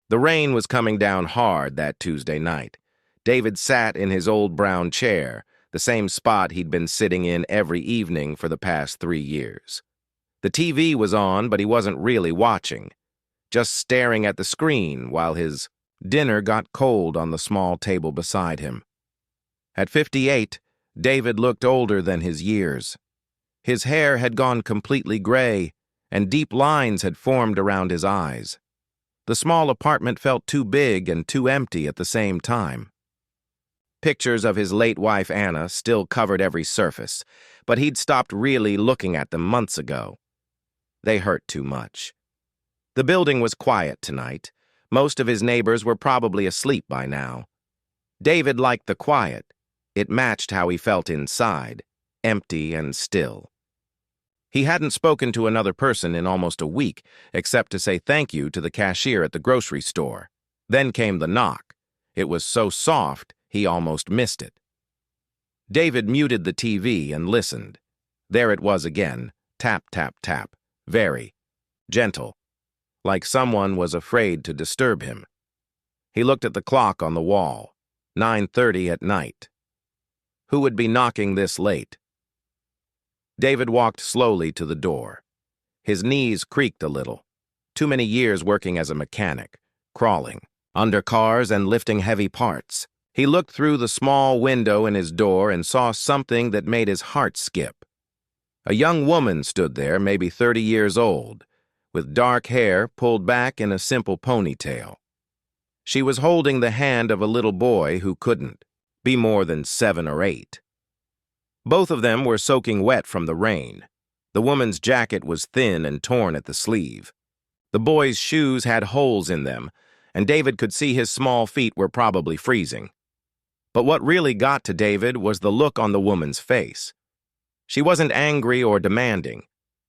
The rain was coming down hard that Tuesday night. David sat in his old brown chair, the same spot he'd been sitting in every evening for the past 3 years. The TV was on, but he wasn't really watching, just staring at the screen while his dinner got cold on the small table beside him. At 58, David looked older than his years. His hair had gone completely gray, and deep lines had formed around his eyes. The small apartment felt too big and too empty at the same time. Pictures of his late wife Anna still covered every surface, but he'd stopped really looking at them months ago. They hurt too much. The building was quiet tonight. Most of his neighbors were probably asleep by now. David liked the quiet. It matched how he felt inside, empty and still. He hadn't spoken to another person in almost a week, except to say thank you to the cashier at the grocery store. Then came the knock. It was so soft, he almost missed it. David muted the TV and listened. There it was again, tap, tap, tap, very gentle, like someone was afraid to disturb him. He looked at the clock on the wall, 9:30 at night. Who would be knocking this late? David walked slowly to the door. His knees creaked a little. Too many years working as a mechanic, crawling, under cars and lifting heavy parts. He looked through the small window in his door and saw something that made his heart skip. A young woman stood there, maybe 30 years old, with dark hair pulled back in a simple ponytail. She was holding the hand of a little boy who couldn't be more than 7 or 8. Both of them were soaking wet from the rain. The woman's jacket was thin and torn at the sleeve. The boy's shoes had holes in them, and David could see his small feet were probably freezing. But what really got to David was the look on the woman's face. She wasn't angry or demanding.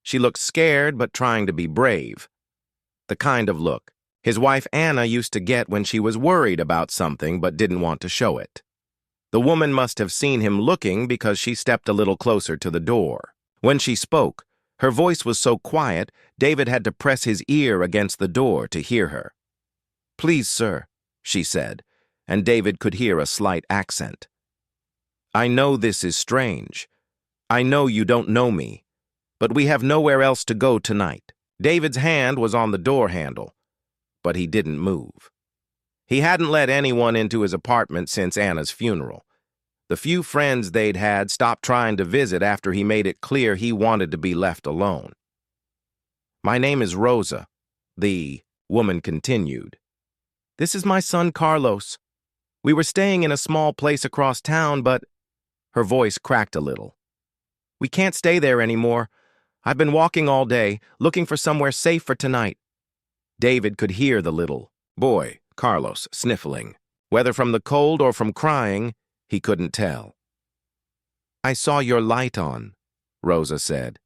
She looked scared but trying to be brave. The kind of look his wife Anna used to get when she was worried about something but didn't want to show it. The woman must have seen him looking because she stepped a little closer to the door. When she spoke, her voice was so quiet, David had to press his ear against the door to hear her. "Please, sir," she said, and David could hear a slight accent. "I know this is strange. I know you don't know me, but we have nowhere else to go tonight." David's hand was on the door handle, but he didn't move. He hadn't let anyone into his apartment since Anna's funeral. The few friends they'd had stopped trying to visit after he made it clear he wanted to be left alone. "My name is Rosa," the woman continued. "This is my son Carlos. We were staying in a small place across town, but—" Her voice cracked a little. "We can't stay there anymore. I've been walking all day, looking for somewhere safe for tonight." David could hear the little boy, Carlos, sniffling. Whether from the cold or from crying, he couldn't tell. "I saw your light on," Rosa said.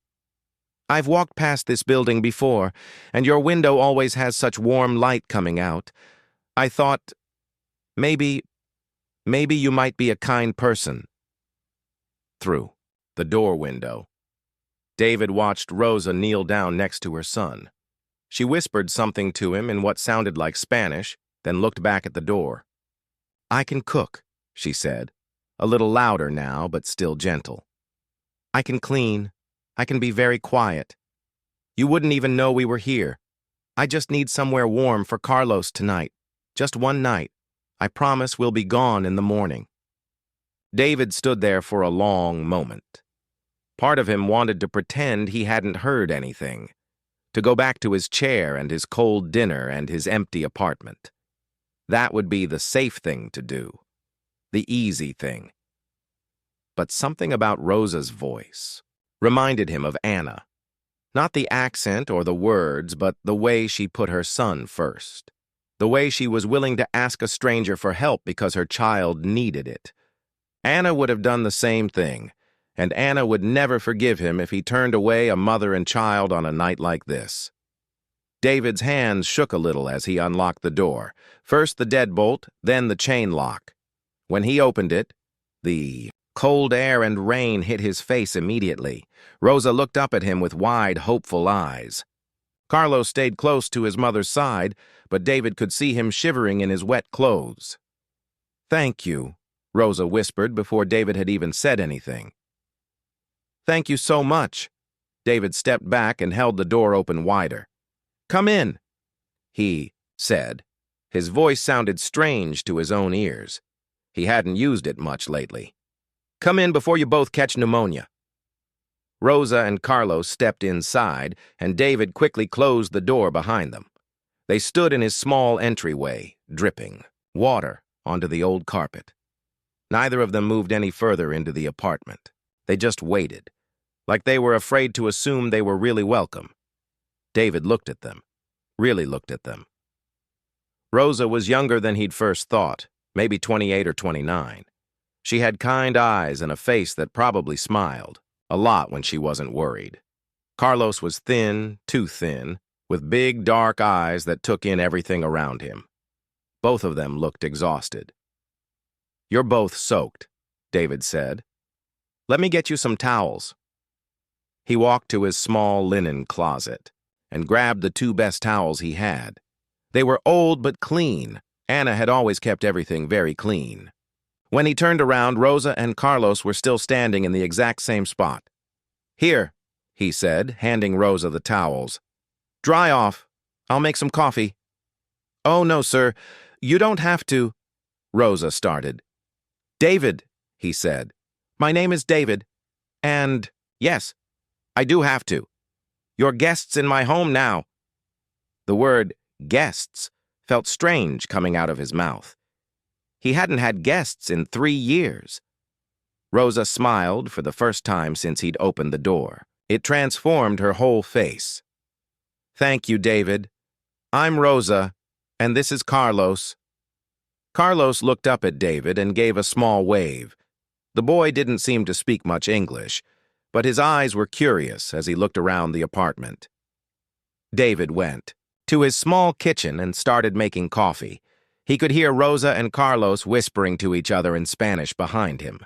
"I've walked past this building before, and your window always has such warm light coming out. I thought, maybe you might be a kind person." Through the door window, David watched Rosa kneel down next to her son. She whispered something to him in what sounded like Spanish, then looked back at the door. "I can cook," she said, a little louder now, but still gentle. "I can clean. I can be very quiet. You wouldn't even know we were here. I just need somewhere warm for Carlos tonight. Just one night. I promise we'll be gone in the morning." David stood there for a long moment. Part of him wanted to pretend he hadn't heard anything, to go back to his chair and his cold dinner and his empty apartment. That would be the safe thing to do, the easy thing. But something about Rosa's voice reminded him of Anna. Not the accent or the words, but the way she put her son first. The way she was willing to ask a stranger for help because her child needed it. Anna would have done the same thing, and Anna would never forgive him if he turned away a mother and child on a night like this. David's hands shook a little as he unlocked the door, first the deadbolt, then the chain lock. When he opened it, the cold air and rain hit his face immediately. Rosa looked up at him with wide, hopeful eyes. Carlos stayed close to his mother's side, but David could see him shivering in his wet clothes. "Thank you," Rosa whispered before David had even said anything. "Thank you so much." David stepped back and held the door open wider. "Come in," he said. His voice sounded strange to his own ears. He hadn't used it much lately. "Come in before you both catch pneumonia." Rosa and Carlos stepped inside, and David quickly closed the door behind them. They stood in his small entryway, dripping water onto the old carpet. Neither of them moved any further into the apartment. They just waited, like they were afraid to assume they were really welcome. David looked at them, really looked at them. Rosa was younger than he'd first thought, maybe 28 or 29. She had kind eyes and a face that probably smiled, a lot when she wasn't worried. Carlos was thin, too thin, with big, dark eyes that took in everything around him. Both of them looked exhausted. "You're both soaked," David said. "Let me get you some towels." He walked to his small linen closet and grabbed the 2 best towels he had. They were old but clean. Anna had always kept everything very clean. When he turned around, Rosa and Carlos were still standing in the exact same spot. "Here," he said, handing Rosa the towels. "Dry off. I'll make some coffee." "Oh, no, sir. You don't have to," Rosa started. "David," he said. "My name is David. And, yes, I do have to. You're guests in my home now." The word guests felt strange coming out of his mouth. He hadn't had guests in 3 years. Rosa smiled for the first time since he'd opened the door. It transformed her whole face. "Thank you, David. I'm Rosa, and this is Carlos." Carlos looked up at David and gave a small wave. The boy didn't seem to speak much English, but his eyes were curious as he looked around the apartment. David went to his small kitchen and started making coffee. He could hear Rosa and Carlos whispering to each other in Spanish behind him.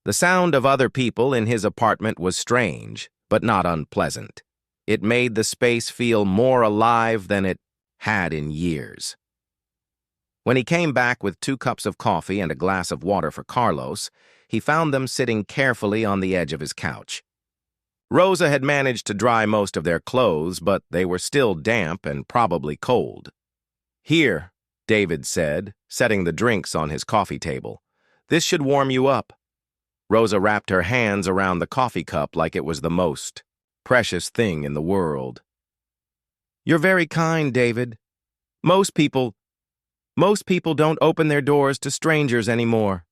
The sound of other people in his apartment was strange, but not unpleasant. It made the space feel more alive than it had in years. When he came back with 2 cups of coffee and a glass of water for Carlos, he found them sitting carefully on the edge of his couch. Rosa had managed to dry most of their clothes, but they were still damp and probably cold. "Here," David said, setting the drinks on his coffee table. "This should warm you up." Rosa wrapped her hands around the coffee cup like it was the most precious thing in the world. "You're very kind, David. Most people don't open their doors to strangers anymore."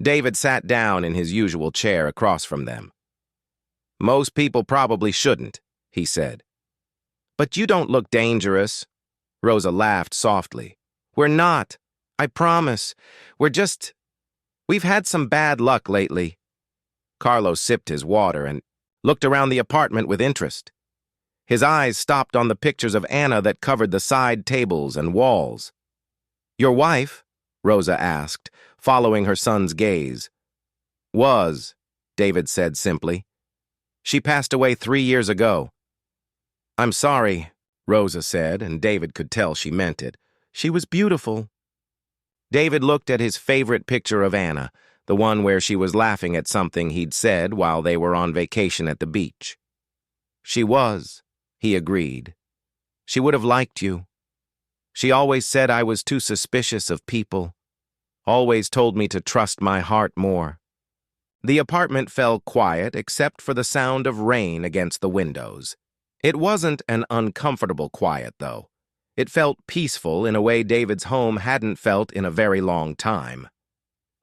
David sat down in his usual chair across from them. "Most people probably shouldn't," he said. "But you don't look dangerous." Rosa laughed softly. "We're not. I promise. We've had some bad luck lately." Carlos sipped his water and looked around the apartment with interest. His eyes stopped on the pictures of Anna that covered the side tables and walls. "Your wife?" Rosa asked, following her son's gaze. "Was," David said simply. "She passed away 3 years ago." "I'm sorry," Rosa said, and David could tell she meant it. "She was beautiful." David looked at his favorite picture of Anna, the one where she was laughing at something he'd said while they were on vacation at the beach. "She was," he agreed. "She would have liked you. She always said I was too suspicious of people. Always told me to trust my heart more." The apartment fell quiet except for the sound of rain against the windows. It wasn't an uncomfortable quiet, though. It felt peaceful in a way David's home hadn't felt in a very long time.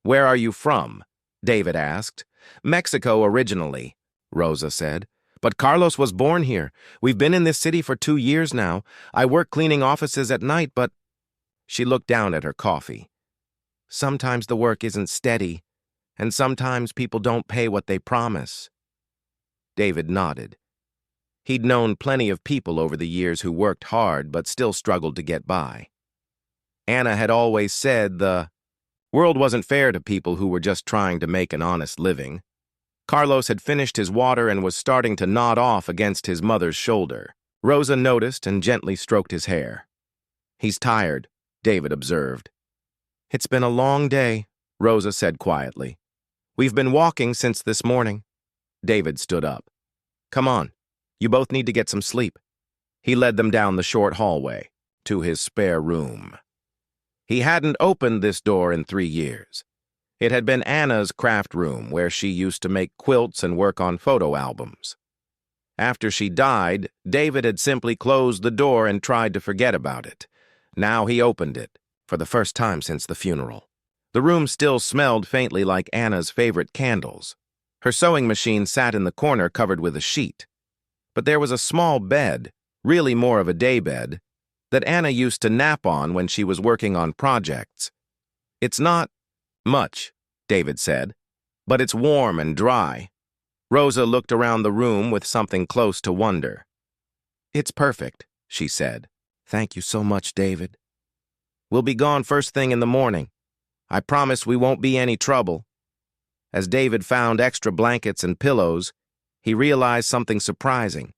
"Where are you from?" David asked. "Mexico originally," Rosa said. "But Carlos was born here. We've been in this city for 2 years now. I work cleaning offices at night, but—" She looked down at her coffee. "Sometimes the work isn't steady, and sometimes people don't pay what they promise." David nodded. He'd known plenty of people over the years who worked hard but still struggled to get by. Anna had always said the world wasn't fair to people who were just trying to make an honest living. Carlos had finished his water and was starting to nod off against his mother's shoulder. Rosa noticed and gently stroked his hair. "He's tired," David observed. "It's been a long day," Rosa said quietly. "We've been walking since this morning." David stood up. "Come on. You both need to get some sleep." He led them down the short hallway to his spare room. He hadn't opened this door in 3 years. It had been Anna's craft room where she used to make quilts and work on photo albums. After she died, David had simply closed the door and tried to forget about it. Now he opened it, for the first time since the funeral. The room still smelled faintly like Anna's favorite candles. Her sewing machine sat in the corner covered with a sheet. But there was a small bed, really more of a daybed, that Anna used to nap on when she was working on projects. "It's not much," David said, "but it's warm and dry." Rosa looked around the room with something close to wonder. "It's perfect," she said. "Thank you so much, David. We'll be gone first thing in the morning. I promise we won't be any trouble." As David found extra blankets and pillows, he realized something surprising.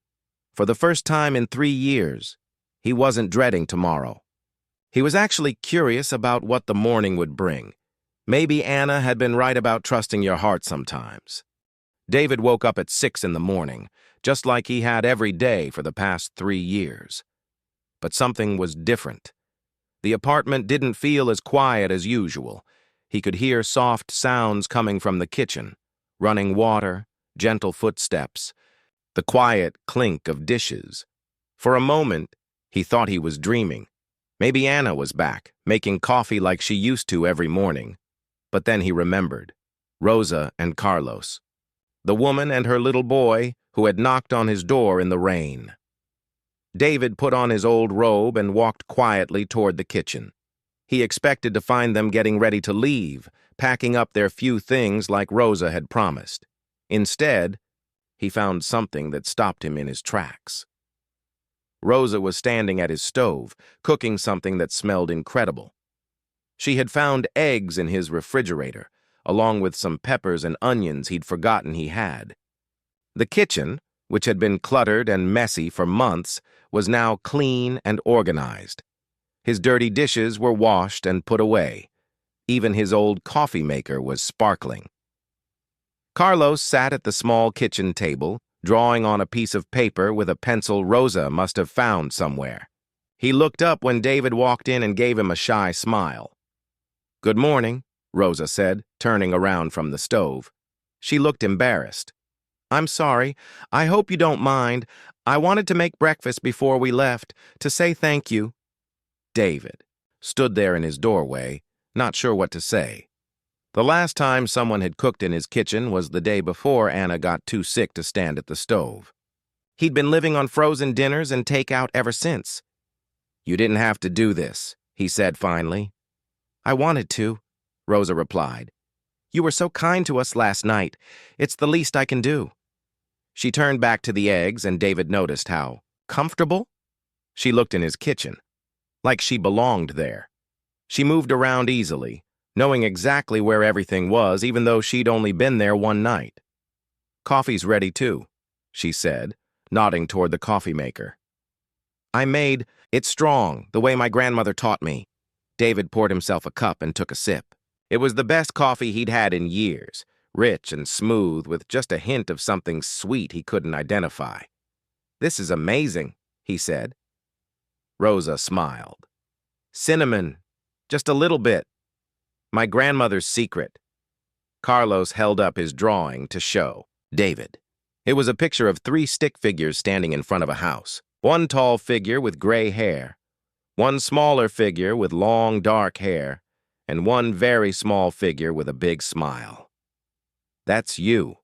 For the first time in 3 years, he wasn't dreading tomorrow. He was actually curious about what the morning would bring. Maybe Anna had been right about trusting your heart sometimes. David woke up at 6 in the morning, just like he had every day for the past 3 years. But something was different. The apartment didn't feel as quiet as usual. He could hear soft sounds coming from the kitchen, running water, gentle footsteps, the quiet clink of dishes. For a moment, he thought he was dreaming. Maybe Anna was back, making coffee like she used to every morning. But then he remembered Rosa and Carlos, the woman and her little boy who had knocked on his door in the rain. David put on his old robe and walked quietly toward the kitchen. He expected to find them getting ready to leave, packing up their few things like Rosa had promised. Instead, he found something that stopped him in his tracks. Rosa was standing at his stove, cooking something that smelled incredible. She had found eggs in his refrigerator, along with some peppers and onions he'd forgotten he had. The kitchen, which had been cluttered and messy for months, was now clean and organized. His dirty dishes were washed and put away. Even his old coffee maker was sparkling. Carlos sat at the small kitchen table, drawing on a piece of paper with a pencil Rosa must have found somewhere. He looked up when David walked in and gave him a shy smile. "Good morning," Rosa said, turning around from the stove. She looked embarrassed. "I'm sorry. I hope you don't mind. I wanted to make breakfast before we left, to say thank you." David stood there in his doorway, not sure what to say. The last time someone had cooked in his kitchen was the day before Anna got too sick to stand at the stove. He'd been living on frozen dinners and takeout ever since. "You didn't have to do this," he said finally. "I wanted to," Rosa replied. "You were so kind to us last night. It's the least I can do." She turned back to the eggs, and David noticed how comfortable she looked in his kitchen, like she belonged there. She moved around easily, knowing exactly where everything was, even though she'd only been there one night. "Coffee's ready too," she said, nodding toward the coffee maker. "I made it strong, the way my grandmother taught me." David poured himself a cup and took a sip. It was the best coffee he'd had in years, rich and smooth with just a hint of something sweet he couldn't identify. "This is amazing," he said. Rosa smiled. "Cinnamon, just a little bit. My grandmother's secret." Carlos held up his drawing to show David. It was a picture of 3 stick figures standing in front of a house. One tall figure with gray hair, one smaller figure with long dark hair, and one very small figure with a big smile. "That's you,"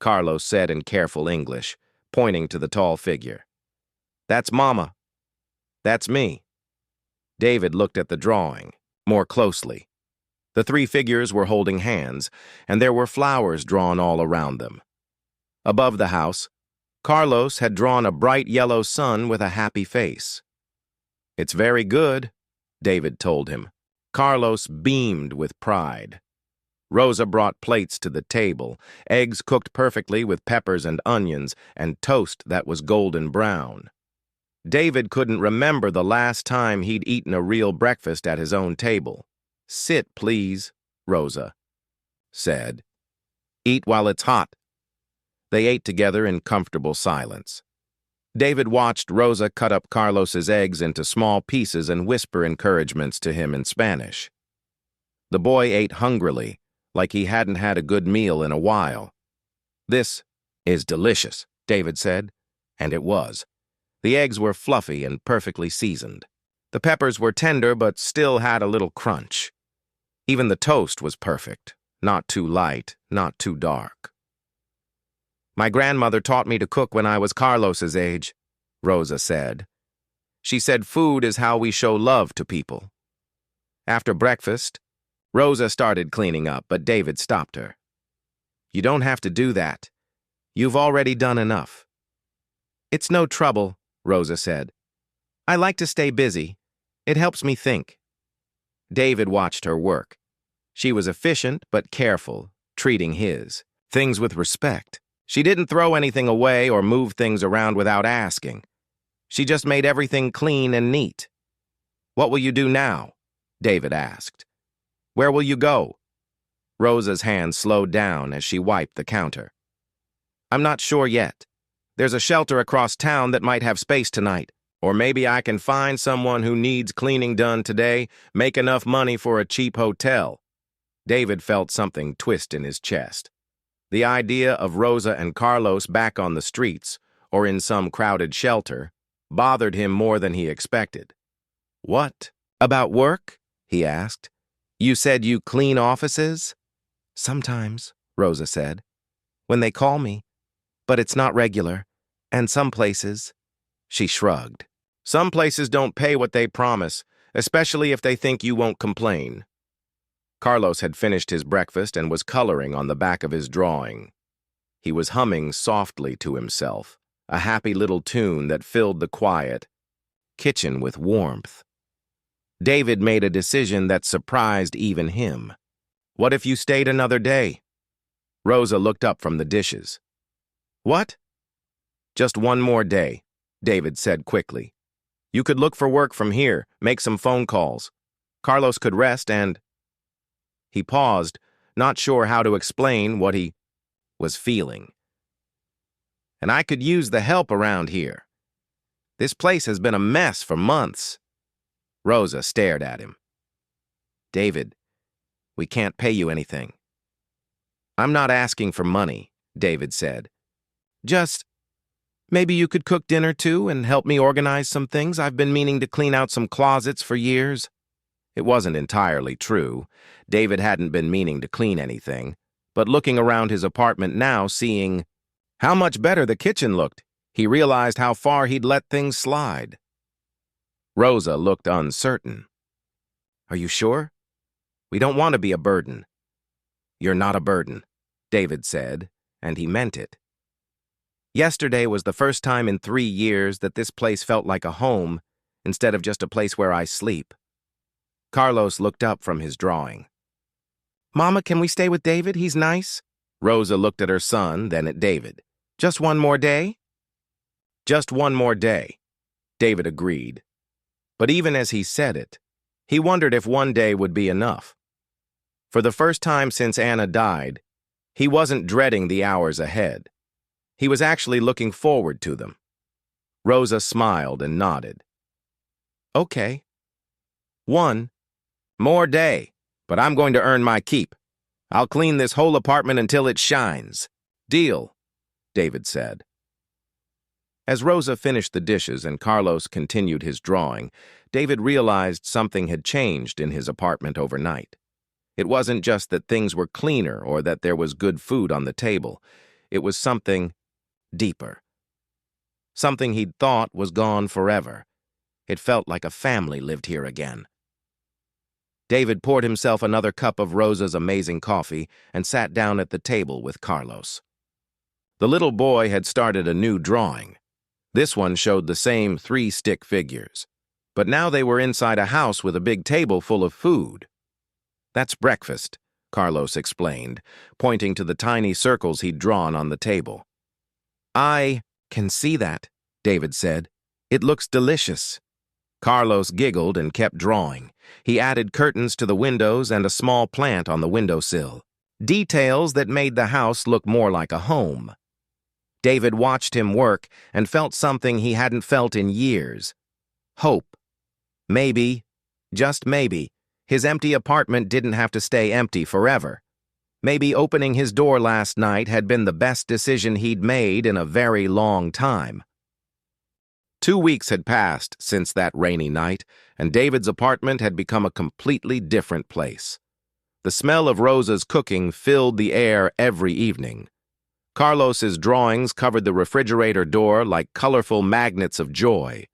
Carlos said in careful English, pointing to the tall figure. "That's Mama. That's me." David looked at the drawing more closely. The 3 figures were holding hands, and there were flowers drawn all around them. Above the house, Carlos had drawn a bright yellow sun with a happy face. "It's very good," David told him. Carlos beamed with pride. Rosa brought plates to the table, eggs cooked perfectly with peppers and onions, and toast that was golden brown. David couldn't remember the last time he'd eaten a real breakfast at his own table. "Sit, please," Rosa said. "Eat while it's hot." They ate together in comfortable silence. David watched Rosa cut up Carlos's eggs into small pieces and whisper encouragements to him in Spanish. The boy ate hungrily, like he hadn't had a good meal in a while. "This is delicious," David said, and it was. The eggs were fluffy and perfectly seasoned. The peppers were tender but still had a little crunch. Even the toast was perfect, not too light, not too dark. "My grandmother taught me to cook when I was Carlos's age," Rosa said. "She said food is how we show love to people." After breakfast, Rosa started cleaning up, but David stopped her. "You don't have to do that. You've already done enough." "It's no trouble," Rosa said. "I like to stay busy. It helps me think." David watched her work. She was efficient but careful, treating his things with respect. She didn't throw anything away or move things around without asking. She just made everything clean and neat. "What will you do now?" David asked. "Where will you go?" Rosa's hand slowed down as she wiped the counter. "I'm not sure yet. There's a shelter across town that might have space tonight. Or maybe I can find someone who needs cleaning done today, make enough money for a cheap hotel." David felt something twist in his chest. The idea of Rosa and Carlos back on the streets, or in some crowded shelter, bothered him more than he expected. "What? About work?" he asked. "You said you clean offices?" "Sometimes," Rosa said. "When they call me. But it's not regular. And some places—" She shrugged. "Some places don't pay what they promise, especially if they think you won't complain." Carlos had finished his breakfast and was coloring on the back of his drawing. He was humming softly to himself, a happy little tune that filled the quiet kitchen with warmth. David made a decision that surprised even him. "What if you stayed another day?" Rosa looked up from the dishes. "What?" "Just one more day," David said quickly. "You could look for work from here, make some phone calls. Carlos could rest and—" He paused, not sure how to explain what he was feeling. "And I could use the help around here. This place has been a mess for months." Rosa stared at him. "David, we can't pay you anything." "I'm not asking for money," David said. "Just, maybe you could cook dinner too and help me organize some things. I've been meaning to clean out some closets for years." It wasn't entirely true. David hadn't been meaning to clean anything, but looking around his apartment now, seeing how much better the kitchen looked, he realized how far he'd let things slide. Rosa looked uncertain. "Are you sure? We don't want to be a burden." "You're not a burden," David said, and he meant it. "Yesterday was the first time in 3 years that this place felt like a home instead of just a place where I sleep." Carlos looked up from his drawing. "Mama, can we stay with David? He's nice." Rosa looked at her son, then at David. "Just one more day?" "Just one more day," David agreed. But even as he said it, he wondered if one day would be enough. For the first time since Anna died, he wasn't dreading the hours ahead. He was actually looking forward to them. Rosa smiled and nodded. "Okay. One more day, but I'm going to earn my keep. I'll clean this whole apartment until it shines." "Deal," David said. As Rosa finished the dishes and Carlos continued his drawing, David realized something had changed in his apartment overnight. It wasn't just that things were cleaner or that there was good food on the table. It was something deeper. Something he'd thought was gone forever. It felt like a family lived here again. David poured himself another cup of Rosa's amazing coffee and sat down at the table with Carlos. The little boy had started a new drawing. This one showed the same 3 stick figures, but now they were inside a house with a big table full of food. "That's breakfast," Carlos explained, pointing to the tiny circles he'd drawn on the table. "I can see that," David said. It looks delicious." Carlos giggled and kept drawing. He added curtains to the windows and a small plant on the windowsill. Details that made the house look more like a home. David watched him work and felt something he hadn't felt in years. Hope. Maybe, just maybe, his empty apartment didn't have to stay empty forever. Maybe opening his door last night had been the best decision he'd made in a very long time. 2 weeks had passed since that rainy night, and David's apartment had become a completely different place. The smell of Rosa's cooking filled the air every evening. Carlos's drawings covered the refrigerator door like colorful magnets of joy.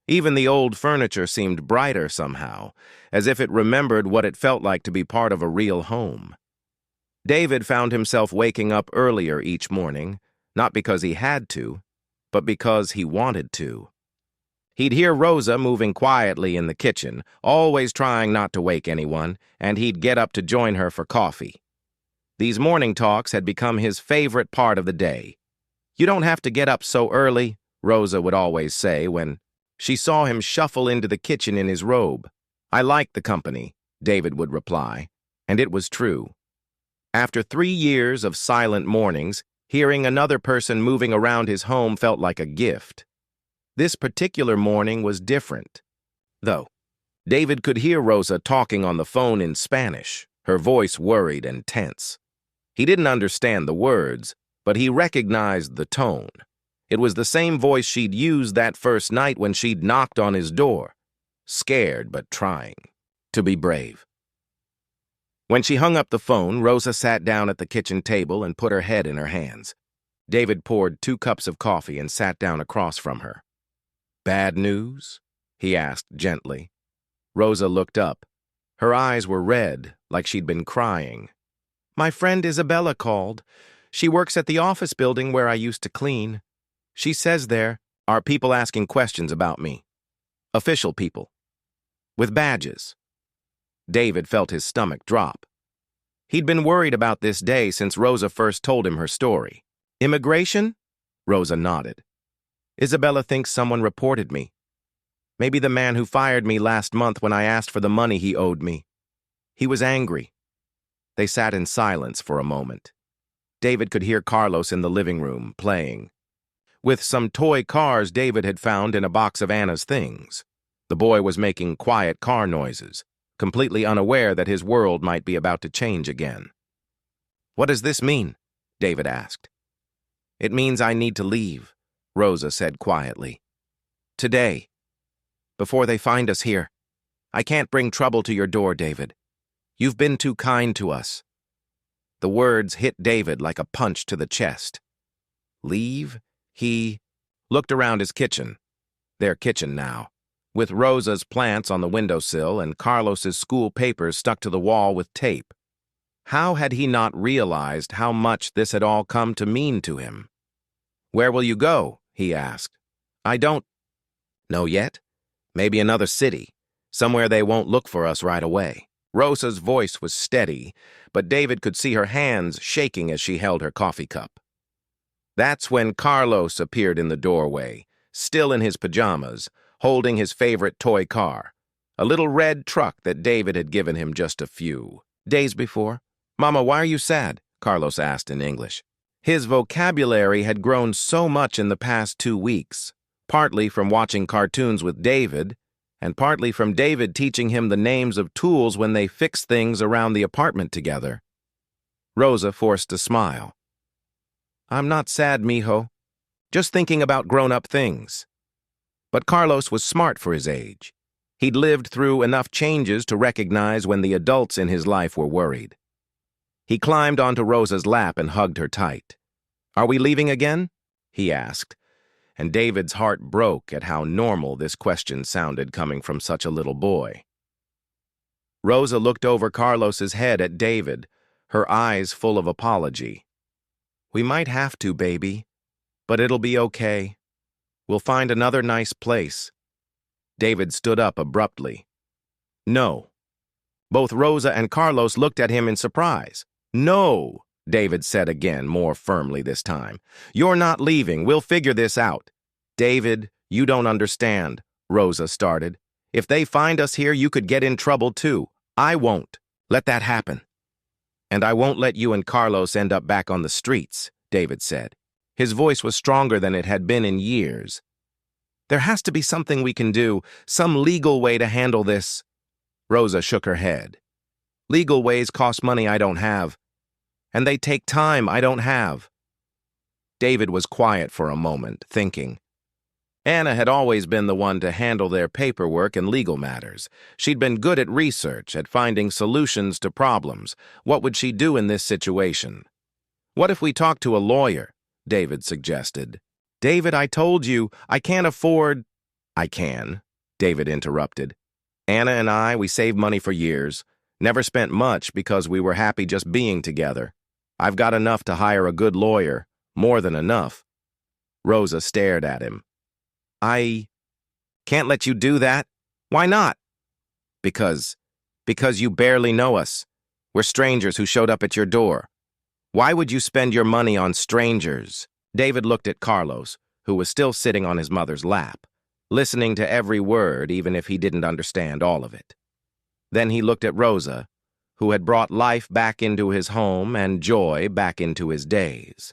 Even the old furniture seemed brighter somehow, as if it remembered what it felt like to be part of a real home. David found himself waking up earlier each morning, not because he had to, but because he wanted to. He'd hear Rosa moving quietly in the kitchen, always trying not to wake anyone, and he'd get up to join her for coffee. These morning talks had become his favorite part of the day. "You don't have to get up so early," Rosa would always say when she saw him shuffle into the kitchen in his robe. "I like the company," David would reply, and it was true. After 3 years of silent mornings, hearing another person moving around his home felt like a gift. This particular morning was different, though. David could hear Rosa talking on the phone in Spanish, her voice worried and tense. He didn't understand the words, but he recognized the tone. It was the same voice she'd used that first night when she'd knocked on his door, scared but trying to be brave. When she hung up the phone, Rosa sat down at the kitchen table and put her head in her hands. David poured 2 cups of coffee and sat down across from her. "Bad news?" he asked gently. Rosa looked up. Her eyes were red, like she'd been crying. "My friend Isabella called. She works at the office building where I used to clean. She says there are people asking questions about me. Official people. With badges." David felt his stomach drop. He'd been worried about this day since Rosa first told him her story. "Immigration?" Rosa nodded. "Isabella thinks someone reported me. Maybe the man who fired me last month when I asked for the money he owed me. He was angry." They sat in silence for a moment. David could hear Carlos in the living room, playing with some toy cars David had found in a box of Anna's things. The boy was making quiet car noises, completely unaware that his world might be about to change again. "What does this mean?" David asked. "It means I need to leave," Rosa said quietly. "Today. Before they find us here. I can't bring trouble to your door, David. You've been too kind to us." The words hit David like a punch to the chest. Leave? He looked around his kitchen. Their kitchen now, with Rosa's plants on the windowsill and Carlos's school papers stuck to the wall with tape. How had he not realized how much this had all come to mean to him? "Where will you go?" he asked. "I don't know yet. Maybe another city, somewhere they won't look for us right away." Rosa's voice was steady, but David could see her hands shaking as she held her coffee cup. That's when Carlos appeared in the doorway, still in his pajamas, holding his favorite toy car, a little red truck that David had given him just a few days before. "Mama, why are you sad?" Carlos asked in English. His vocabulary had grown so much in the past 2 weeks, partly from watching cartoons with David, and partly from David teaching him the names of tools when they fixed things around the apartment together. Rosa forced a smile. "I'm not sad, mijo. Just thinking about grown-up things." But Carlos was smart for his age. He'd lived through enough changes to recognize when the adults in his life were worried. He climbed onto Rosa's lap and hugged her tight. "Are we leaving again?" he asked, and David's heart broke at how normal this question sounded coming from such a little boy. Rosa looked over Carlos's head at David, her eyes full of apology. "We might have to, baby, but it'll be okay. We'll find another nice place." David stood up abruptly. "No." Both Rosa and Carlos looked at him in surprise. "No," David said again, more firmly this time. "You're not leaving. We'll figure this out." "David, You don't understand, Rosa started. If they find us here, you could get in trouble too. I won't let that happen. And I won't let you and Carlos end up back on the streets, David said. His voice was stronger than it had been in years. There has to be something we can do, some legal way to handle this. Rosa shook her head. Legal ways cost money I don't have, and they take time I don't have. David was quiet for a moment, thinking. Anna had always been the one to handle their paperwork and legal matters. She'd been good at research, at finding solutions to problems. What would she do in this situation? What if we talked to a lawyer? David suggested. David, I told you, I can't afford... I can, David interrupted. Anna and I, we saved money for years. Never spent much because we were happy just being together. I've got enough to hire a good lawyer. More than enough. Rosa stared at him. I can't let you do that. Why not? Because you barely know us. We're strangers who showed up at your door. Why would you spend your money on strangers? David looked at Carlos, who was still sitting on his mother's lap, listening to every word even if he didn't understand all of it. Then he looked at Rosa, who had brought life back into his home and joy back into his days.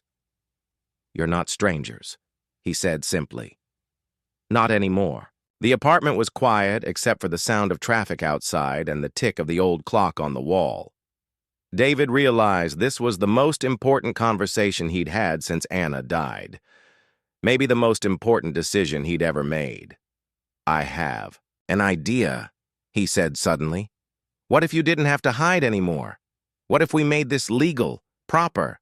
You're not strangers, he said simply. Not anymore. The apartment was quiet except for the sound of traffic outside and the tick of the old clock on the wall. David realized this was the most important conversation he'd had since Anna died. Maybe the most important decision he'd ever made. I have an idea, he said suddenly. What if you didn't have to hide anymore? What if we made this legal, proper?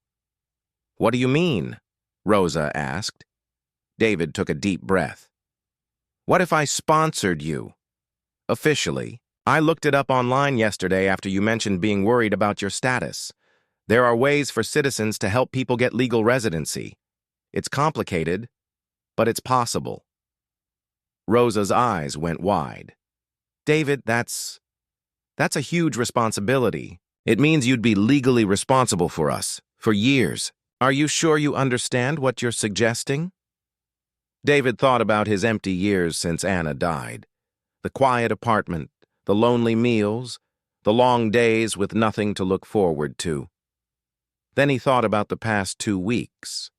What do you mean? Rosa asked. David took a deep breath. What if I sponsored you? Officially. I looked it up online yesterday after you mentioned being worried about your status. There are ways for citizens to help people get legal residency. It's complicated, but it's possible. Rosa's eyes went wide. David, that's a huge responsibility. It means you'd be legally responsible for us, for years. Are you sure you understand what you're suggesting? David thought about his empty years since Anna died. The quiet apartment, the lonely meals, the long days with nothing to look forward to. Then he thought about the past 2 weeks.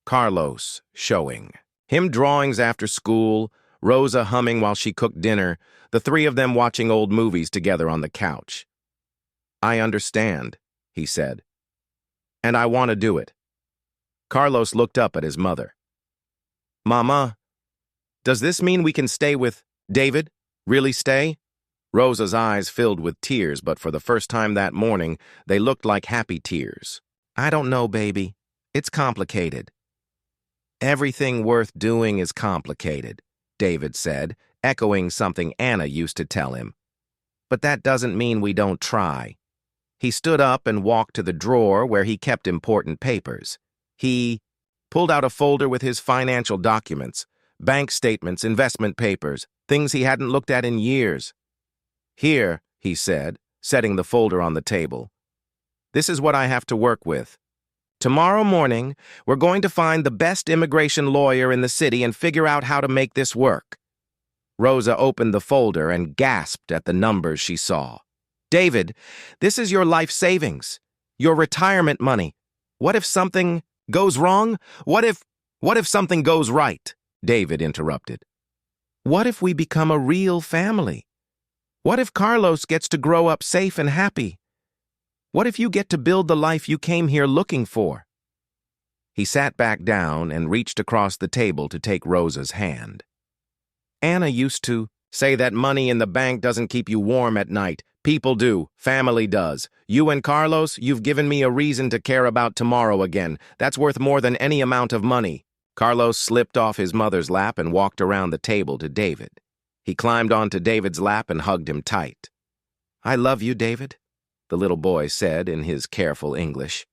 Carlos showing. Him drawings after school, Rosa humming while she cooked dinner, the three of them watching old movies together on the couch. I understand, he said. And I want to do it. Carlos looked up at his mother. Mama, does this mean we can stay with David? Really stay? Rosa's eyes filled with tears, but for the first time that morning, they looked like happy tears. I don't know, baby. It's complicated. Everything worth doing is complicated, David said, echoing something Anna used to tell him. But that doesn't mean we don't try. He stood up and walked to the drawer where he kept important papers. He pulled out a folder with his financial documents, bank statements, investment papers, things he hadn't looked at in years. Here, he said, setting the folder on the table. This is what I have to work with. Tomorrow morning, we're going to find the best immigration lawyer in the city and figure out how to make this work. Rosa opened the folder and gasped at the numbers she saw. David, this is your life savings, your retirement money. What if something goes wrong? What if something goes right? David interrupted. What if we become a real family? What if Carlos gets to grow up safe and happy? What if you get to build the life you came here looking for? He sat back down and reached across the table to take Rosa's hand. Anna used to say that money in the bank doesn't keep you warm at night. People do. Family does. You and Carlos, you've given me a reason to care about tomorrow again. That's worth more than any amount of money. Carlos slipped off his mother's lap and walked around the table to David. He climbed onto David's lap and hugged him tight. I love you, David, the little boy said in his careful English.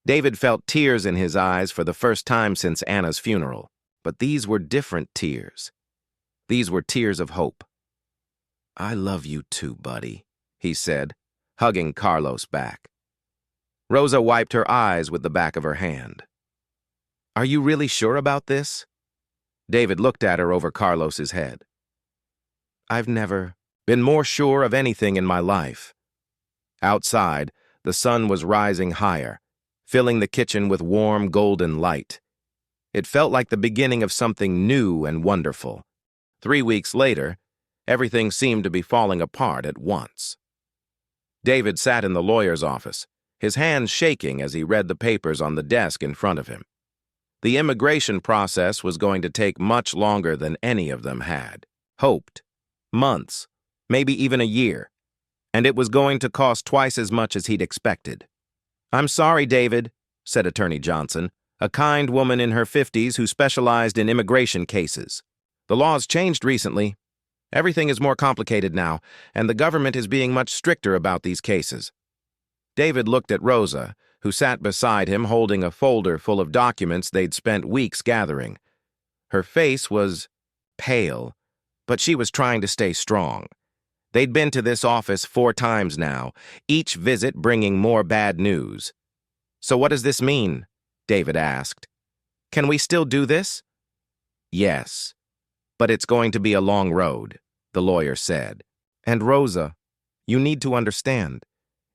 David felt tears in his eyes for the first time since Anna's funeral, but these were different tears. These were tears of hope. I love you too, buddy, he said, hugging Carlos back. Rosa wiped her eyes with the back of her hand. Are you really sure about this? David looked at her over Carlos's head. I've never been more sure of anything in my life. Outside, the sun was rising higher, filling the kitchen with warm golden light. It felt like the beginning of something new and wonderful. 3 weeks later, everything seemed to be falling apart at once. David sat in the lawyer's office, his hands shaking as he read the papers on the desk in front of him. The immigration process was going to take much longer than any of them had hoped. Months, maybe even a year. And it was going to cost twice as much as he'd expected. I'm sorry, David, said Attorney Johnson, a kind woman in her 50s who specialized in immigration cases. The laws changed recently. Everything is more complicated now, and the government is being much stricter about these cases. David looked at Rosa, who sat beside him holding a folder full of documents they'd spent weeks gathering. Her face was pale, but she was trying to stay strong. They'd been to this office 4 times now, each visit bringing more bad news. So what does this mean? David asked. Can we still do this? Yes, but it's going to be a long road, the lawyer said. And Rosa, you need to understand.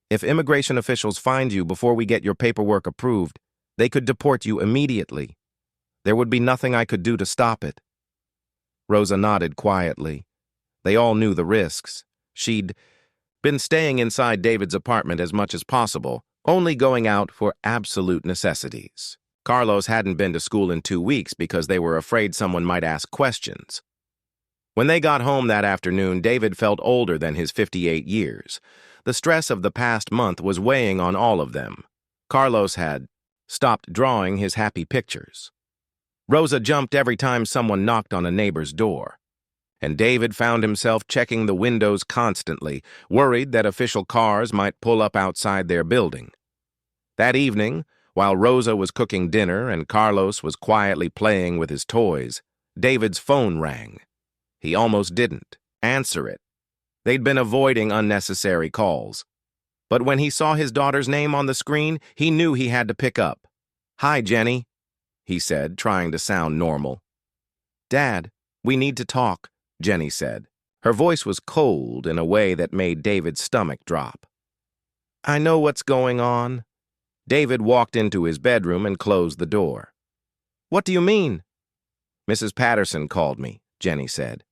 If immigration officials find you before we get your paperwork approved, they could deport you immediately. There would be nothing I could do to stop it. Rosa nodded quietly. They all knew the risks. She'd been staying inside David's apartment as much as possible, only going out for absolute necessities. Carlos hadn't been to school in 2 weeks because they were afraid someone might ask questions. When they got home that afternoon, David felt older than his 58 years. The stress of the past month was weighing on all of them. Carlos had stopped drawing his happy pictures. Rosa jumped every time someone knocked on a neighbor's door. And David found himself checking the windows constantly, worried that official cars might pull up outside their building. That evening, while Rosa was cooking dinner and Carlos was quietly playing with his toys, David's phone rang. He almost didn't answer it. They'd been avoiding unnecessary calls. But when he saw his daughter's name on the screen, he knew he had to pick up. Hi, Jenny, he said, trying to sound normal. Dad, we need to talk, Jenny said. Her voice was cold in a way that made David's stomach drop. I know what's going on. David walked into his bedroom and closed the door. What do you mean? Mrs. Patterson called me, Jenny said.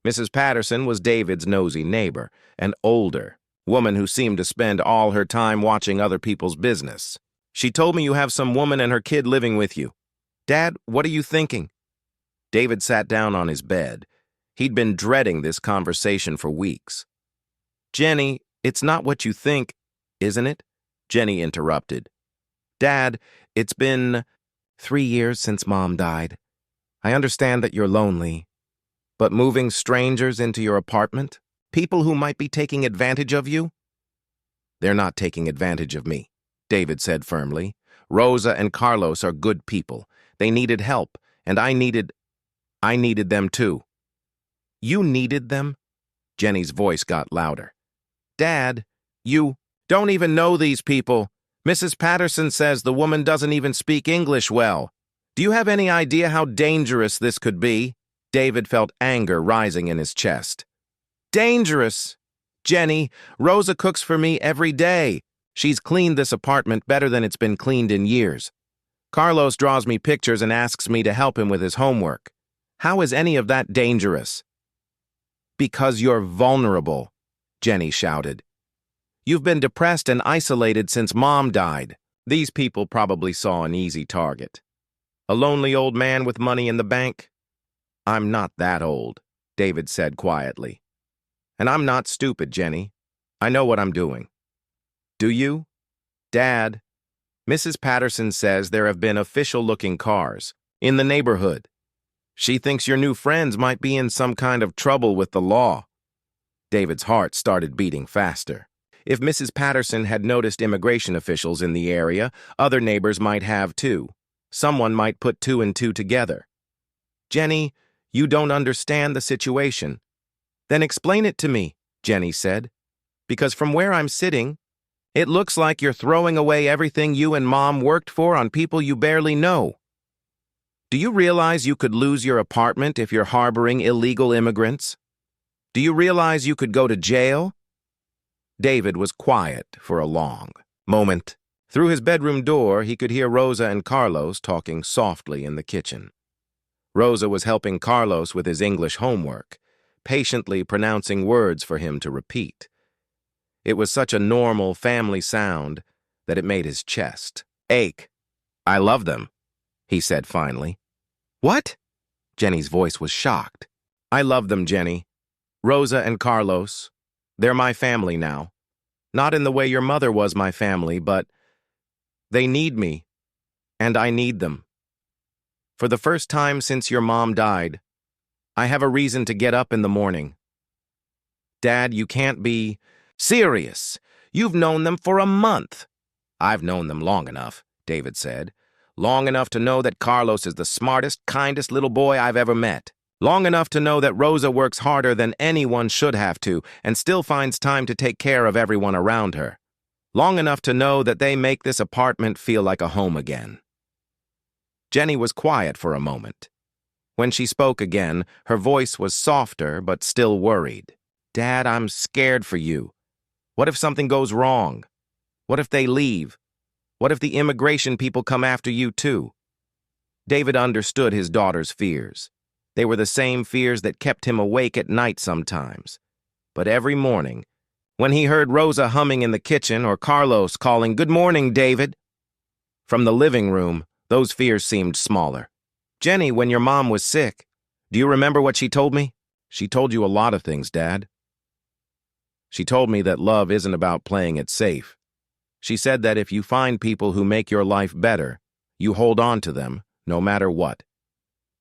Mrs. Patterson was David's nosy neighbor, an older woman who seemed to spend all her time watching other people's business. She told me you have some woman and her kid living with you. Dad, what are you thinking? David sat down on his bed. He'd been dreading this conversation for weeks. Jenny, it's not what you think, isn't it? Jenny interrupted. Dad, it's been 3 years since Mom died. I understand that you're lonely. But moving strangers into your apartment? People who might be taking advantage of you? They're not taking advantage of me, David said firmly. Rosa and Carlos are good people. They needed help, and I needed them too. You needed them? Jenny's voice got louder. Dad, you don't even know these people. Mrs. Patterson says the woman doesn't even speak English well. Do you have any idea how dangerous this could be? David felt anger rising in his chest. Dangerous! Jenny, Rosa cooks for me every day. She's cleaned this apartment better than it's been cleaned in years. Carlos draws me pictures and asks me to help him with his homework. How is any of that dangerous? Because you're vulnerable, Jenny shouted. You've been depressed and isolated since Mom died. These people probably saw an easy target. A lonely old man with money in the bank? I'm not that old, David said quietly. And I'm not stupid, Jenny. I know what I'm doing. Do you? Dad, Mrs. Patterson says there have been official-looking cars in the neighborhood. She thinks your new friends might be in some kind of trouble with the law. David's heart started beating faster. If Mrs. Patterson had noticed immigration officials in the area, other neighbors might have too. Someone might put 2 and 2 together. Jenny, you don't understand the situation. Then explain it to me, Jenny said. Because from where I'm sitting, it looks like you're throwing away everything you and Mom worked for on people you barely know. Do you realize you could lose your apartment if you're harboring illegal immigrants? Do you realize you could go to jail? David was quiet for a long moment. Through his bedroom door, he could hear Rosa and Carlos talking softly in the kitchen. Rosa was helping Carlos with his English homework, patiently pronouncing words for him to repeat. It was such a normal family sound that it made his chest ache. "I love them," he said finally. "What?" Jenny's voice was shocked. "I love them, Jenny. Rosa and Carlos. They're my family now. Not in the way your mother was my family, but they need me, and I need them. For the first time since your mom died, I have a reason to get up in the morning. Dad, you can't be serious. You've known them for a month." "I've known them long enough," David said. "Long enough to know that Carlos is the smartest, kindest little boy I've ever met. Long enough to know that Rosa works harder than anyone should have to and still finds time to take care of everyone around her. Long enough to know that they make this apartment feel like a home again." Jenny was quiet for a moment. When she spoke again, her voice was softer but still worried. "Dad, I'm scared for you. What if something goes wrong? What if they leave? What if the immigration people come after you too?" David understood his daughter's fears. They were the same fears that kept him awake at night sometimes. But every morning, when he heard Rosa humming in the kitchen or Carlos calling, "Good morning, David," from the living room, those fears seemed smaller. "Jenny, when your mom was sick, do you remember what she told me?" "She told you a lot of things, Dad. She told me that love isn't about playing it safe. She said that if you find people who make your life better, you hold on to them, no matter what.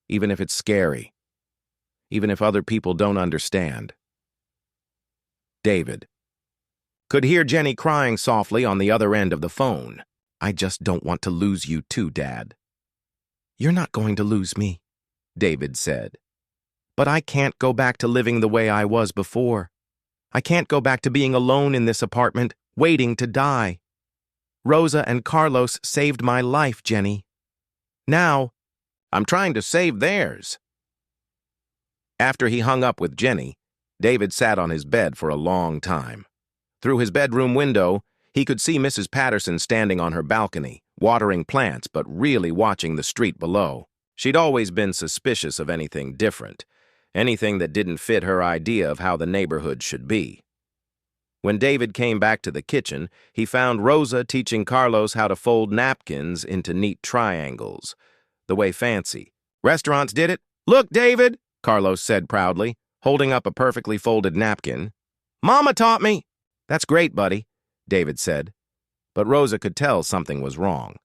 Even if it's scary. Even if other people don't understand." David could hear Jenny crying softly on the other end of the phone. "I just don't want to lose you too, Dad." "You're not going to lose me," David said. "But I can't go back to living the way I was before. I can't go back to being alone in this apartment, waiting to die. Rosa and Carlos saved my life, Jenny. Now, I'm trying to save theirs." After he hung up with Jenny, David sat on his bed for a long time. Through his bedroom window, he could see Mrs. Patterson standing on her balcony, watering plants but really watching the street below. She'd always been suspicious of anything different, anything that didn't fit her idea of how the neighborhood should be. When David came back to the kitchen, he found Rosa teaching Carlos how to fold napkins into neat triangles, the way fancy restaurants did it. "Look, David," Carlos said proudly, holding up a perfectly folded napkin. "Mama taught me." "That's great, buddy," David said. But Rosa could tell something was wrong.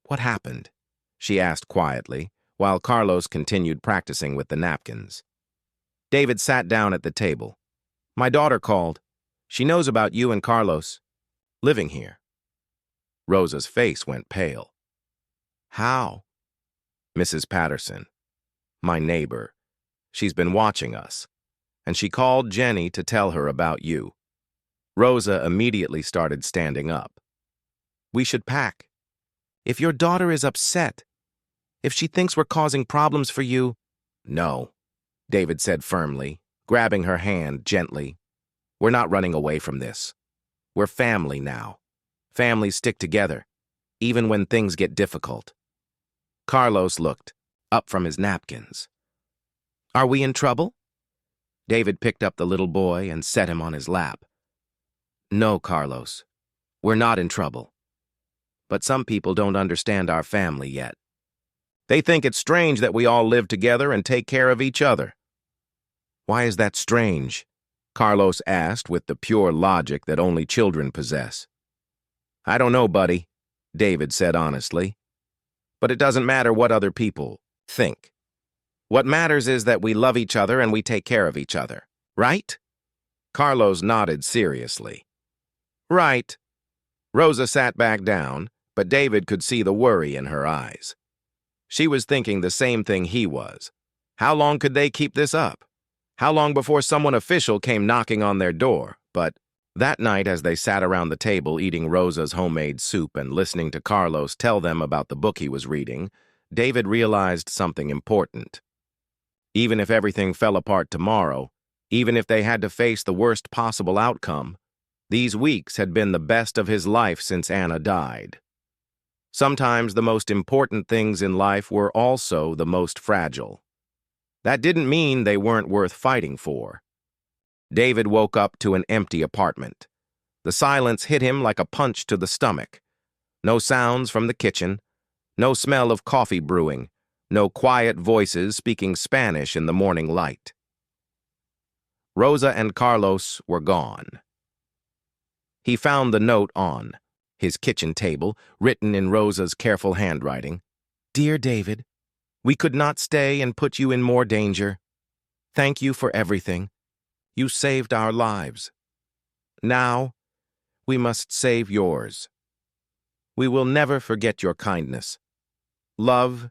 "What happened?" she asked quietly, while Carlos continued practicing with the napkins. David sat down at the table. "My daughter called. She knows about you and Carlos living here." Rosa's face went pale. "How?" "Mrs. Patterson, my neighbor. She's been watching us, and she called Jenny to tell her about you." Rosa immediately started standing up. "We should pack. If your daughter is upset, if she thinks we're causing problems for you—" "No," David said firmly, grabbing her hand gently. "We're not running away from this. We're family now. Families stick together, even when things get difficult." Carlos looked up from his napkins. "Are we in trouble?" David picked up the little boy and set him on his lap. "No, Carlos, we're not in trouble. But some people don't understand our family yet. They think it's strange that we all live together and take care of each other." "Why is that strange?" Carlos asked with the pure logic that only children possess. "I don't know, buddy," David said honestly. "But it doesn't matter what other people think. What matters is that we love each other and we take care of each other, right?" Carlos nodded seriously. "Right." Rosa sat back down, but David could see the worry in her eyes. She was thinking the same thing he was. How long could they keep this up? How long before someone official came knocking on their door? But that night, as they sat around the table eating Rosa's homemade soup and listening to Carlos tell them about the book he was reading, David realized something important. Even if everything fell apart tomorrow, even if they had to face the worst possible outcome, these weeks had been the best of his life since Anna died. Sometimes the most important things in life were also the most fragile. That didn't mean they weren't worth fighting for. David woke up to an empty apartment. The silence hit him like a punch to the stomach. No sounds from the kitchen, no smell of coffee brewing, no quiet voices speaking Spanish in the morning light. Rosa and Carlos were gone. He found the note on his kitchen table, written in Rosa's careful handwriting. "Dear David, we could not stay and put you in more danger. Thank you for everything. You saved our lives. Now, we must save yours. We will never forget your kindness. Love,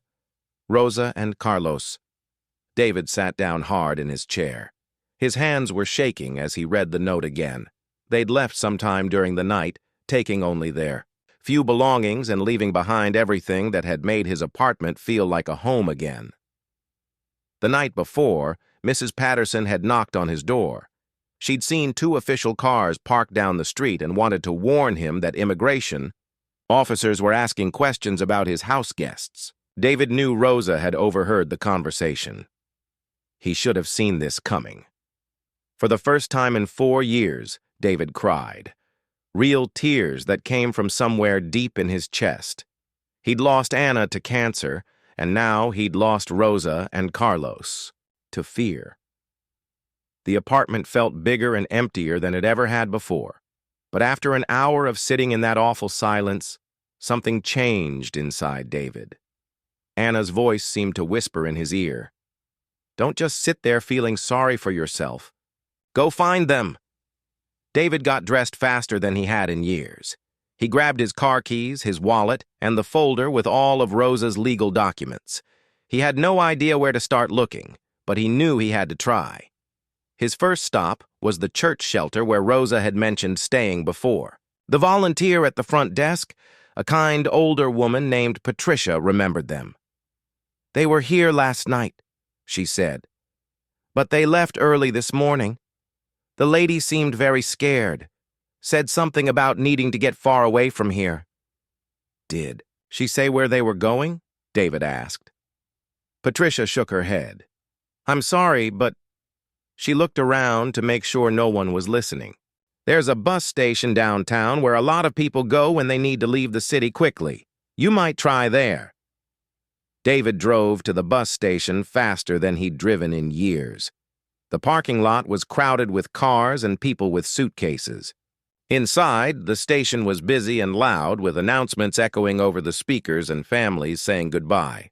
Rosa and Carlos." David sat down hard in his chair. His hands were shaking as he read the note again. They'd left sometime during the night, taking only their few belongings and leaving behind everything that had made his apartment feel like a home again. The night before, Mrs. Patterson had knocked on his door. She'd seen 2 official cars parked down the street and wanted to warn him that immigration officers were asking questions about his house guests. David knew Rosa had overheard the conversation. He should have seen this coming. For the first time in 4 years, David cried. Real tears that came from somewhere deep in his chest. He'd lost Anna to cancer, and now he'd lost Rosa and Carlos to fear. The apartment felt bigger and emptier than it ever had before. But after an hour of sitting in that awful silence, something changed inside David. Anna's voice seemed to whisper in his ear. "Don't just sit there feeling sorry for yourself. Go find them." David got dressed faster than he had in years. He grabbed his car keys, his wallet, and the folder with all of Rosa's legal documents. He had no idea where to start looking, but he knew he had to try. His first stop was the church shelter where Rosa had mentioned staying before. The volunteer at the front desk, a kind older woman named Patricia, remembered them. "They were here last night," she said. "But they left early this morning. The lady seemed very scared, said something about needing to get far away from here." "Did she say where they were going?" David asked. Patricia shook her head. "I'm sorry, but..." She looked around to make sure no one was listening. "There's a bus station downtown where a lot of people go when they need to leave the city quickly. You might try there." David drove to the bus station faster than he'd driven in years. The parking lot was crowded with cars and people with suitcases. Inside, the station was busy and loud, with announcements echoing over the speakers and families saying goodbye.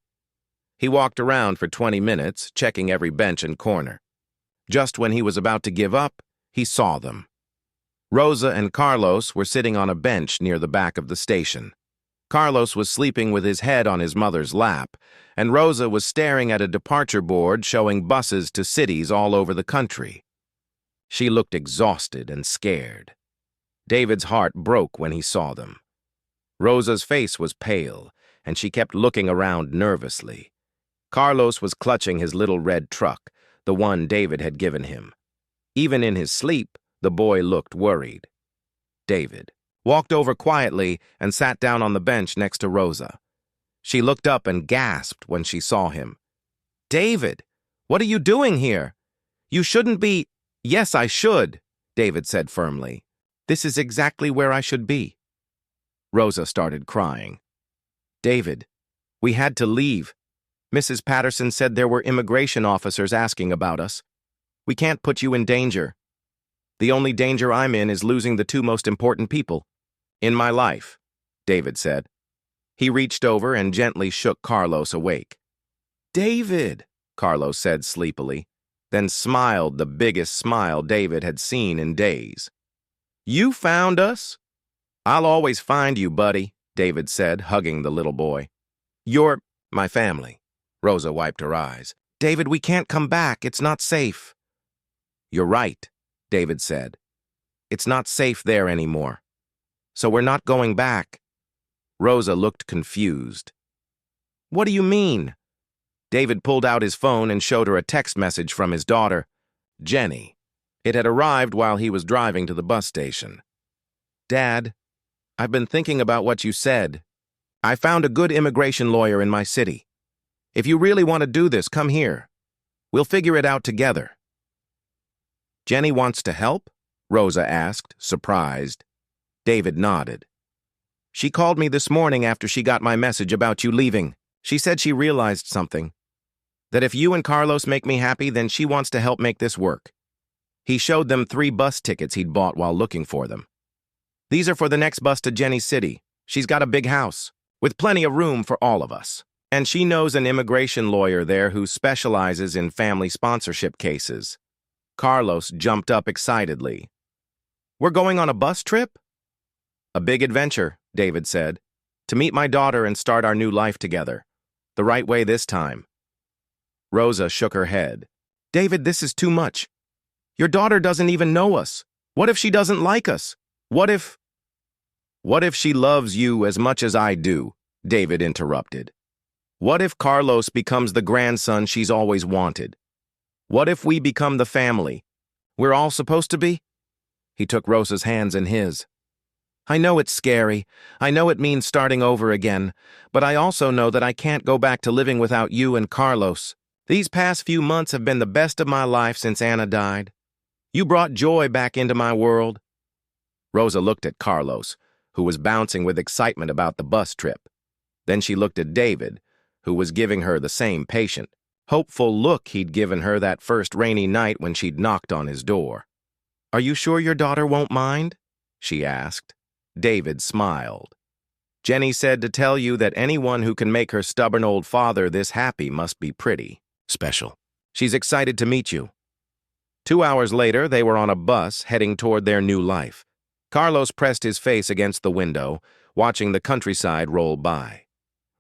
He walked around for 20 minutes, checking every bench and corner. Just when he was about to give up, he saw them. Rosa and Carlos were sitting on a bench near the back of the station. Carlos was sleeping with his head on his mother's lap, and Rosa was staring at a departure board showing buses to cities all over the country. She looked exhausted and scared. David's heart broke when he saw them. Rosa's face was pale, and she kept looking around nervously. Carlos was clutching his little red truck, the one David had given him. Even in his sleep, the boy looked worried. David walked over quietly and sat down on the bench next to Rosa. She looked up and gasped when she saw him. "David, what are you doing here? You shouldn't be..." "Yes, I should," David said firmly. "This is exactly where I should be." Rosa started crying. "David, we had to leave. Mrs. Patterson said there were immigration officers asking about us. We can't put you in danger. The only danger I'm in is losing the 2 most important people in my life," David said. He reached over and gently shook Carlos awake. "David," Carlos said sleepily, then smiled the biggest smile David had seen in days. "You found us?" "I'll always find you, buddy," David said, hugging the little boy. "You're my family." Rosa wiped her eyes. "David, we can't come back. It's not safe." "You're right," David said. "It's not safe there anymore. So we're not going back." Rosa looked confused. What do you mean? David pulled out his phone and showed her a text message from his daughter, Jenny. It had arrived while he was driving to the bus station. Dad, I've been thinking about what you said. I found a good immigration lawyer in my city. If you really want to do this, come here. We'll figure it out together. Jenny wants to help? Rosa asked, surprised. David nodded. She called me this morning after she got my message about you leaving. She said she realized something. That if you and Carlos make me happy, then she wants to help make this work. He showed them 3 bus tickets he'd bought while looking for them. These are for the next bus to Jenny's city. She's got a big house, with plenty of room for all of us. And she knows an immigration lawyer there who specializes in family sponsorship cases. Carlos jumped up excitedly. We're going on a bus trip? A big adventure, David said, to meet my daughter and start our new life together. The right way this time. Rosa shook her head. David, this is too much. Your daughter doesn't even know us. What if she doesn't like us? What if she loves you as much as I do? David interrupted. What if Carlos becomes the grandson she's always wanted? What if we become the family we're all supposed to be? He took Rosa's hands in his. I know it's scary. I know it means starting over again, but I also know that I can't go back to living without you and Carlos. These past few months have been the best of my life since Anna died. You brought joy back into my world. Rosa looked at Carlos, who was bouncing with excitement about the bus trip. Then she looked at David, who was giving her the same patient, hopeful look he'd given her that first rainy night when she'd knocked on his door. Are you sure your daughter won't mind? She asked. David smiled. Jenny said to tell you that anyone who can make her stubborn old father this happy must be pretty special. She's excited to meet you. 2 hours later, they were on a bus heading toward their new life. Carlos pressed his face against the window, watching the countryside roll by.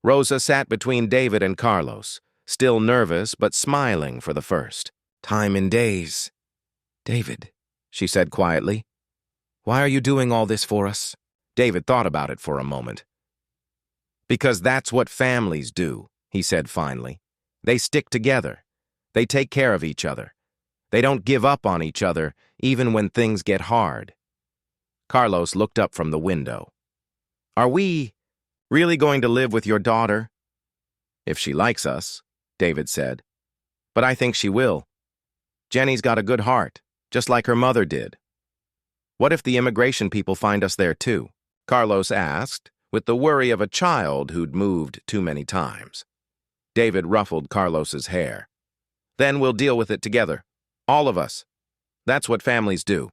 Rosa sat between David and Carlos, still nervous but smiling for the first time in days. David, she said quietly, why are you doing all this for us? David thought about it for a moment. Because that's what families do, he said finally. They stick together. They take care of each other. They don't give up on each other, even when things get hard. Carlos looked up from the window. Are we really going to live with your daughter? If she likes us, David said. But I think she will. Jenny's got a good heart, just like her mother did. What if the immigration people find us there too? Carlos asked, with the worry of a child who'd moved too many times. David ruffled Carlos's hair. Then we'll deal with it together. All of us. That's what families do.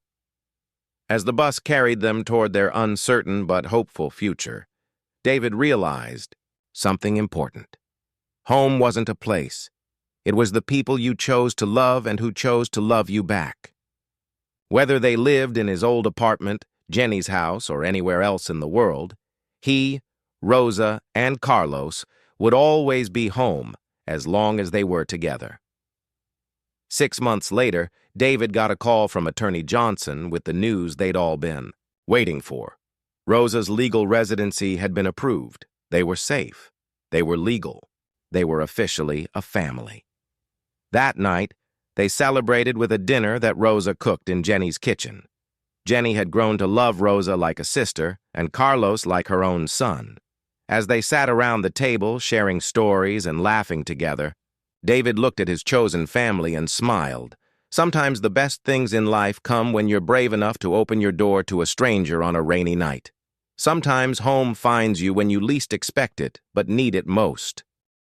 As the bus carried them toward their uncertain but hopeful future, David realized something important. Home wasn't a place. It was the people you chose to love and who chose to love you back. Whether they lived in his old apartment, Jenny's house, or anywhere else in the world, he, Rosa, and Carlos would always be home as long as they were together. 6 months later, David got a call from Attorney Johnson with the news they'd all been waiting for. Rosa's legal residency had been approved. They were safe. They were legal. They were officially a family. That night, they celebrated with a dinner that Rosa cooked in Jenny's kitchen. Jenny had grown to love Rosa like a sister, and Carlos like her own son. As they sat around the table, sharing stories and laughing together, David looked at his chosen family and smiled. Sometimes the best things in life come when you're brave enough to open your door to a stranger on a rainy night. Sometimes home finds you when you least expect it, but need it most.